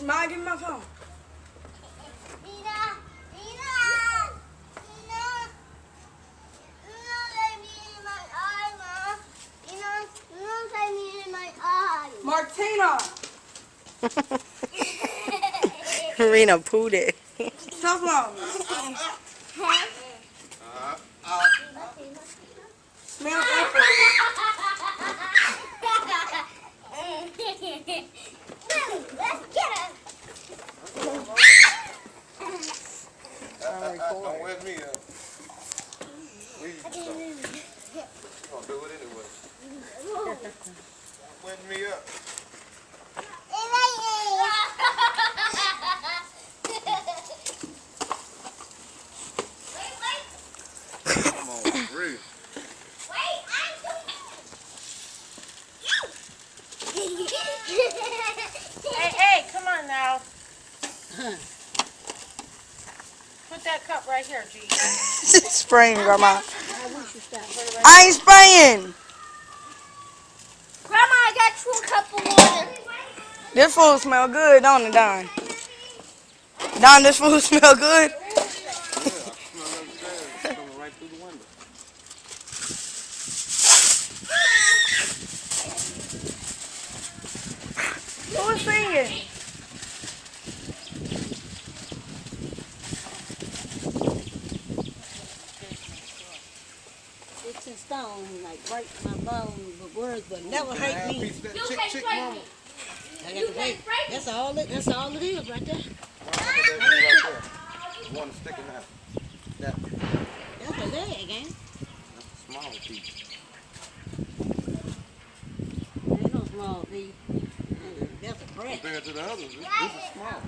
Ma, give me my phone. Martina! Rena pooed it. Stop long. Smell that Don't wet me up. You're gonna do it anyway. Wet me up. Come on, breathe. Hey, come on now. Put that cup right here, G. Spraying, Grandma. I ain't spraying. Grandma, I got you a cup of water. This food smell good, don't it, Don? Don, this food smell good? Coming right through the window. Who was singing? It's in stone, like break my bones with words, but never hurt me. Piece of that chick mama. I got to wait. That's all it is right there. One sticking out. That. That's a leg, ain't it? That's a small piece. Ain't no small piece. That's a breast. Compared to the others, this is small.